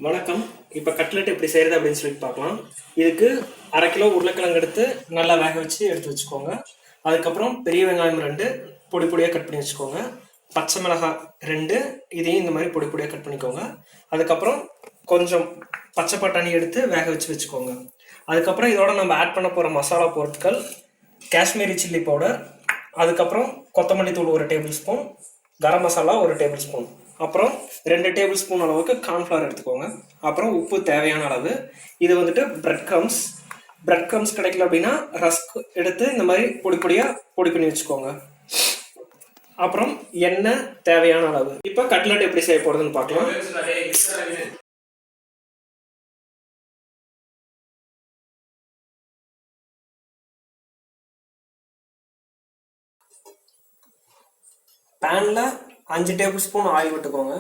வணக்கம். இப்போ கட்லெட் எப்படி செய்கிறது அப்படின்னு சொல்லிட்டு பார்க்கலாம். இதுக்கு 1/2 கிலோ உருளைக்கிழங்கு எடுத்து நல்லா வேக வச்சு எடுத்து வச்சுக்கோங்க. அதுக்கப்புறம் பெரிய வெங்காயம் 2 பொடி பொடியாக கட் பண்ணி வச்சுக்கோங்க. பச்சை மிளகாய் 2 இதையும் இந்த மாதிரி பொடி பொடியாக கட் பண்ணிக்கோங்க. அதுக்கப்புறம் கொஞ்சம் பச்சை பட்டாணி எடுத்து வேக வச்சு வச்சுக்கோங்க. அதுக்கப்புறம் இதோட நம்ம ஆட் பண்ண போகிற மசாலா பொருட்கள் காஷ்மீரி சில்லி பவுடர், அதுக்கப்புறம் கொத்தமல்லி தூள் 1 tablespoon, garam masala 1 table spoon, அப்புறம் 2 டேபிள் ஸ்பூன் அளவுக்கு கார்ன்ஃப்ளவர் எடுத்துக்கோங்க. அப்புறம் உப்பு தேவையான அளவு. இது வந்துட்டு பிரெட் க்ரம்ஸ் கிடைக்கல அப்படின்னா ரஸ்க் எடுத்து இந்த மாதிரி பொடி பண்ணி வச்சுக்கோங்க. அப்புறம் எண்ணெய் தேவையான அளவு. இப்போ கட்லெட் எப்படி செய்ய போறதுன்னு பார்க்கலாம். பேன்ல 5 டேபிள் ஸ்பூன் ஆயில் விட்டுக்கோங்க.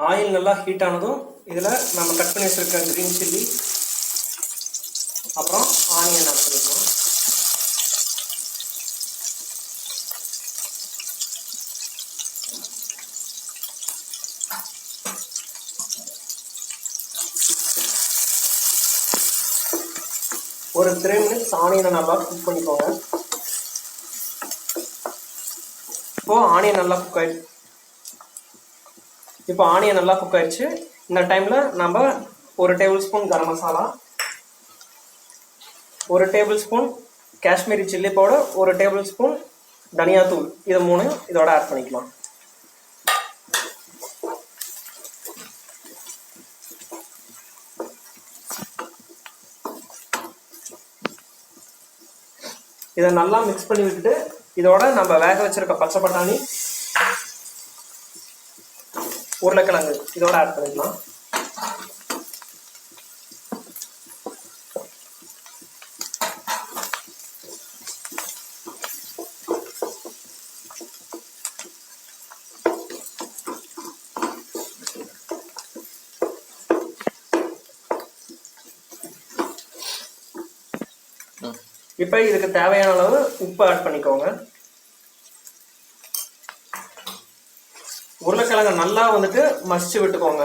ஆயில் நல்லா ஹீட் ஆனதும் இதில் நம்ம கட் பண்ணி வச்சிருக்க கிரீன் சில்லி அப்புறம் ஆனியன் ஆட் பண்ணிக்கலாம். ஒரு 3 மினிட்ஸ் ஆனியனை நல்லா குக் பண்ணிக்கோங்க. இப்போ ஆனியன் நல்லா குக் ஆயிடுச்சு. இந்த டைமில் நம்ம 1 tablespoon garam masala, 1 tablespoon Kashmiri chilli powder, 1 tablespoon தனியாத்தூள், இது 3 இதோட ஆட் பண்ணிக்கலாம். இதை நல்லா மிக்ஸ் பண்ணி விட்டுட்டு இதோட நம்ம வேக வச்சிருக்க பச்சை பட்டாணி, உருளைக்கிழங்கு இதோட ஆட் பண்ணிக்கலாம். இப்போ இதுக்கு தேவையான அளவு உப்பு ஆட் பண்ணிக்கோங்க. உருளைக்கிழங்கு நல்லா வந்துட்டு மசிச்சு விட்டுக்கோங்க.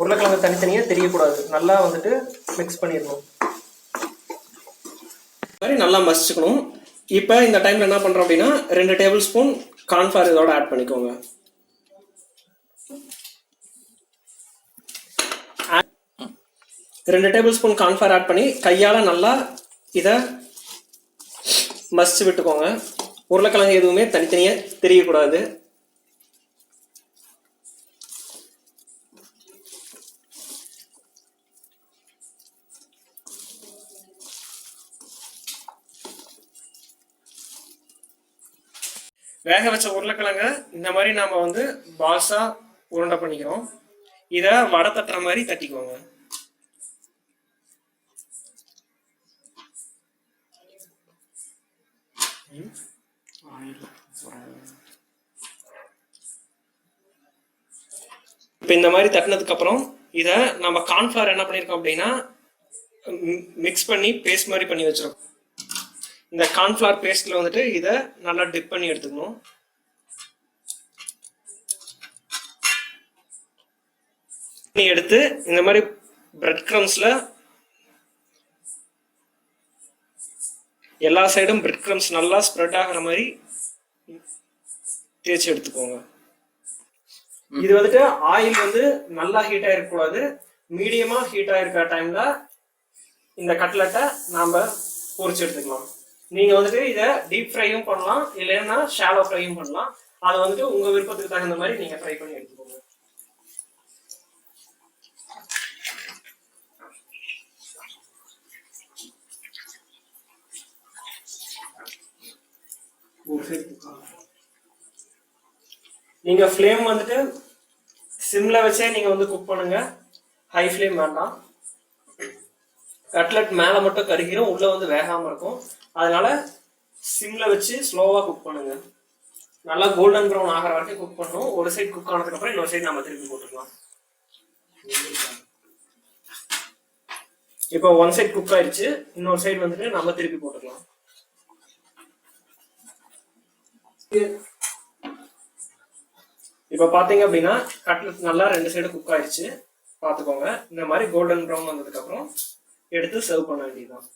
உருளைக்கிழங்கு தனித்தனியா தெரியக்கூடாது, நல்லா வந்துட்டு மிக்ஸ் பண்ணிடணும். மாதிரி நல்லா மசிச்சுக்கணும். இப்போ இந்த டைம்ல என்ன பண்றோம் அப்படின்னா 2 டேபிள் ஸ்பூன் கார்ன்ஃப்ளவர் இதோட ஆட் பண்ணிக்கோங்க. 2 டேபிள் ஸ்பூன் கார்ன்ஃப்ளவர் ஆட் பண்ணி கையால நல்லா இதை மசிச்சு விட்டுக்கோங்க. உருளைக்கிழங்கு எதுவுமே தனித்தனியா தெரியக்கூடாது. வேக வச்ச உருளைக்கிழங்க இந்த மாதிரி நாம வந்து பால்ஸா உருண்டை பண்ணிக்கிறோம். இதை வடை தட்டுற மாதிரி தட்டிக்குவோங்க. இப்போ இந்த மாதிரி தட்டினதுக்கு அப்புறம் இதை நம்ம கார்ன்ஃப்ளவர் என்ன பண்ணியிருக்கோம் அப்படின்னா மிக்ஸ் பண்ணி பேஸ்ட் மாதிரி பண்ணி வச்சிருக்கோம். இந்த கார்ன்ஃப்ளவர் பேஸ்ட்ல வந்துட்டு இதை நல்லா டிப் பண்ணி எடுத்துக்கணும். எடுத்து இந்த மாதிரி பிரெட் க்ரம்ஸ்ல எல்லா சைடும் பிரெட் க்ரம்ஸ் நல்லா ஸ்ப்ரெட் ஆகிற மாதிரி தேய்ச்சி எடுத்துக்கோங்க. இது வந்துட்டு ஆயில் வந்து நல்லா ஹீட் ஆயிருக்கக்கூடாது, மீடியமா ஹீட் ஆயிருக்க டைம்ல இந்த கட்லெட்டை நாம பொரிச்சு எடுத்துக்கலாம். நீங்க வந்துட்டு இதை டீப் ஃப்ரையும் பண்ணலாம், இல்லைன்னா ஷாலோ ஃப்ரையும் பண்ணலாம். அதை வந்துட்டு உங்க விருப்பத்துக்கு தகுந்த மாதிரி நீங்க ஃப்ரை பண்ணி எடுத்துக்கோங்க. நீங்க ஃப்ளேம் வந்துட்டு சிம்ல வச்சே நீங்க வந்து குக் பண்ணுங்க, ஹை ஃப்ளேம் வேண்டாம். கட்லெட் மேல மட்டும் கருகிரும், உள்ள வந்து வேகாம இருக்கும். அதனால சிம்ல வச்சு ஸ்லோவா குக் பண்ணுங்க. நல்லா கோல்டன் ப்ரௌன் ஆகிற வரைக்கும் குக் பண்ணணும். ஒரு சைடு குக் ஆனதுக்கு அப்புறம் இன்னொரு சைடு நம்ம திருப்பி போட்டுக்கலாம். இப்போ ஒன் சைடு குக் ஆயிடுச்சு, இன்னொரு சைடு வந்துட்டு நம்ம திருப்பி போட்டுக்கலாம். இப்போ பாத்தீங்க அப்படின்னா கட்லெட் நல்லா ரெண்டு சைடு குக் ஆயிடுச்சு. பார்த்துக்கோங்க. இந்த மாதிரி கோல்டன் ப்ரௌன் வந்ததுக்கு அப்புறம் எடுத்து சர்வ் பண்ண வேண்டியதுதான்.